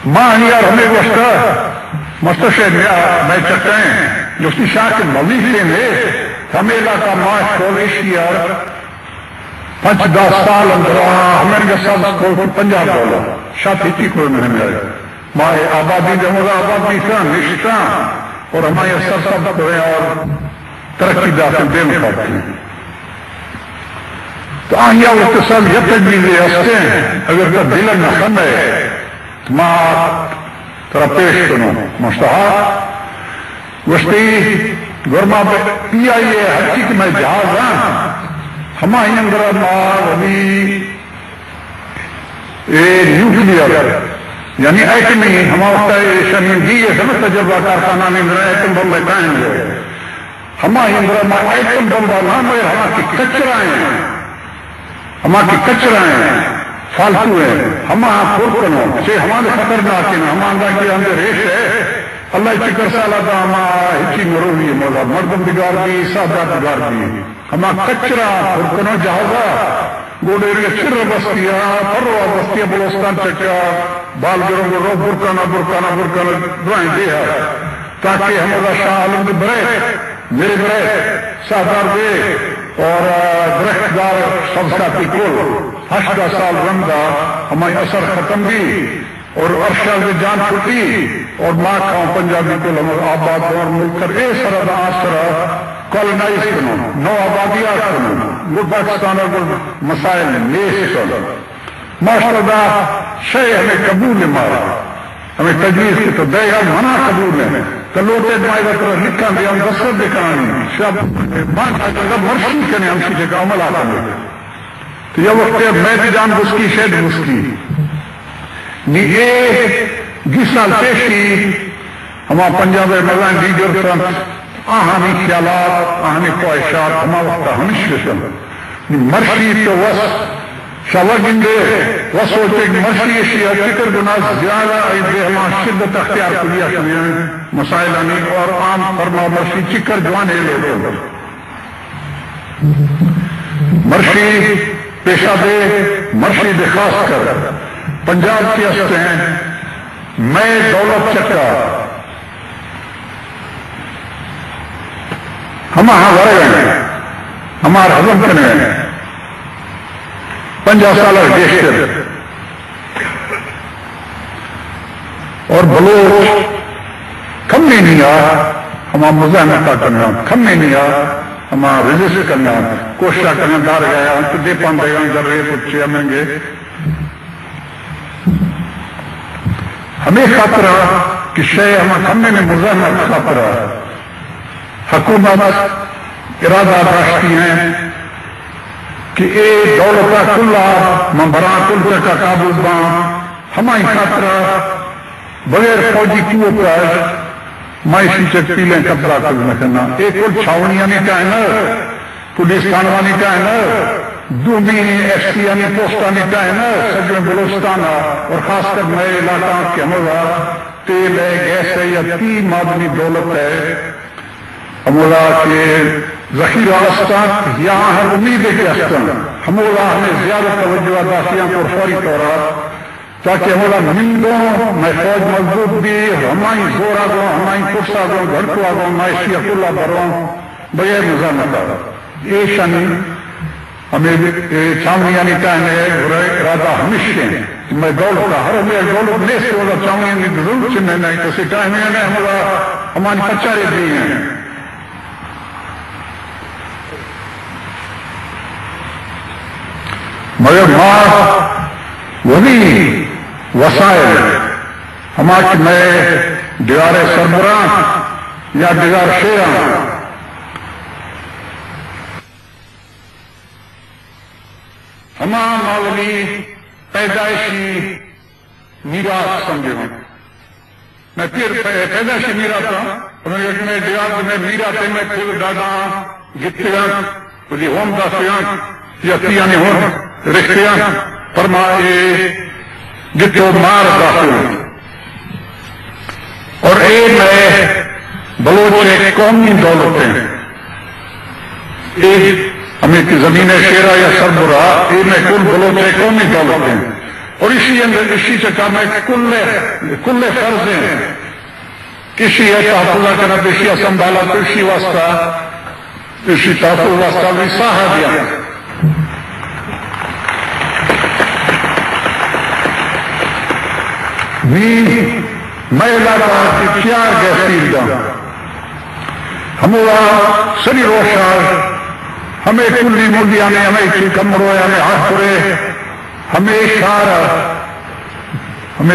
ماں یار ہمیں گوشتا مستشیر میں چکتے ہیں جس کی شاہ کے مویفے میں ہمیں علاقہ ماں کھولش یار 5-10 سال اندر ہمیں سب کو $50 شاہ تھی کوئی نہیں ملے ماں آبادی جمعہ آبادی سے نشتہ اور ہمارے سب کریں اور ترقی داخل دے میں کرتے ہیں تو آہیا اتصال یہ تجویزیں ہستے ہیں اگر کا دل نخم ہے تو ماں ترہ پیش کنو مشتہا وشتی گرما پی آئی ہے ہر چیز میں جہاز ہاں ہمارے اندر ماں ابھی نیوکلیر یعنی ایٹمی ہمارا شنیدی ہے سمجھ تجربہ کارخانہ میں اندر ایٹم بم میں قائم ہے ہمارے اندر ماں ایٹم بم کا نام ہے ہمارے کچرا ہیں فالتو ہیں ہمارا پھرکنو سے ہمارے خطرناک ہیں ہمارا کہ اندر ریش ہے اللہ چکر سالہ دا ہمارا ہچی مروی ہے مولا مردم بگار بھی سادات بگار بھی ہمارا کچرا پھرکنو جہازا گوڑے رہے چر بستیا پروا بستیا بلوستان چکیا بال گروں گو رو برکانا درائیں دے ہے تاکہ ہمارا شاہ عالم دے برے میرے برے سادار دے اور درختدار سب ساتھی کل 8 سال رمضا ہماری اثر ختم بھی اور عرشہ سے جان چھٹی اور ماں کھاؤں پنجابی کل ہمارا آباد اور ملک کر اے سرد آسرہ کالنائز کنو نو آبادیات کنو وہ پاکستان اور مسائل نیس کنو ماشاءاللہ شئے ہمیں قبول مارا ہمیں تجویز کی تو دے گا منع قبول ہے تو لوٹے دمائی بطرہ لکھا بھی ہم دستر دکھانی شب بانک آجا مرشی کنے ہم شیچے کا عمل آتا ہے تو یہ وقت ہے میں بھی جان بسکی شید بسکی نیے گیسال پیشی ہمارا پنجاب مزان دیگر سنت آہانی خیالات آہانی خواہشات ہمارا وقت ہمیش رسل مرشی تو وس شاوگندے وسوچے مرشی اشیاء فکر گناہ زیادہ ایدے ہمان شدت اختیار کلیا کنیاں مسائلانی اور عام فرما مرشی چکر جوانے لے دے مرشی پیشہ دے مرشی دے خاص کر پنجاب کی ہستے ہیں میں دولت چکا ہمارا ورے ہیں ہمارا حضم کرنے ہیں 50 سالہ گیشتر اور بلوچ کم میں نہیں آ ہمارا مزاحمتہ کرنا کم میں نہیں آ ہمارا رجسٹر کرنا کوششہ کرنا دار گیا تو دے پاندے گا کر رہے کچھ ہمیں گے ہمیں خاطرہ کہ شے ہمیں کم میں مزاحمت خاطرہ حکومت ارادہ داشتی ہیں کہ اے دولتا کلہ منبران کل کا قابل بان ہماری خاطرہ بغیر فوجی کیوں پر معاشی چکتی لیں قبضہ کرنا کرنا ایک کل چھاونیاں نہیں کہنا پولیس کانوانی کہنا دومی ایس سی آنی پوسٹانی کہنا سجن بلوستانہ اور خاص کر نئے علاقہ کے ہمارا تیل ہے گیس ہے یا 3 معدنی دولت ہے ہمارا کہ ذخیرہ آستان یہاں ہر امید ہے کہ آستان ہمارا ہمیں زیادہ توجہ داشتیاں پر فوری طورا تاکہ ہمارا مندوں میں فوج مضبوط بھی ہمائی زورا گو ہمائی پرسا گو گھرکوا گو معاشی اکلہ بروں بغیر نظامت یہ شنی ہمیں چاونیانی کہنے ارادہ ہمیشہ میں دولتا ہر ہمیں دولت نہیں سے ہوگا چاونیانی ضرور چننے نہیں تو سے کہنے ہیں ہماری پچارے بھی ہیں مگر ماں وہی وسائل ہمارے میں دیوار سربراہ یا دیوار شیران ہمارا مولوی پیدائشی میراث سمجھے ہوں میں پھر پیدائشی میراث ہوں میں دیوار میں میراث میں پھر دادا گتیاں مجھے ہوم داسیاں یا تیانی ہوں رشتیاں فرمائے جتو مار داخل اور اے میں بلوچ قومی دولت ہیں ایک ہمیں کی زمین شیرہ یا سربراہ اے میں کل بلوچ قومی دولت ہیں اور اسی چکر میں کل فرض ہیں کسی ہے تحفظ کرنا پیشی سنبھالا تو اسی واسطہ اسی تحفظ واسطہ بھی ساہا دیا بھی میں لگا کہ چیار گیسیر دا ہمارا سری روشار ہمیں کلی مردیاں نے ہمیں کمروں ہمیں ہاتھ پورے ہمیں اشارہ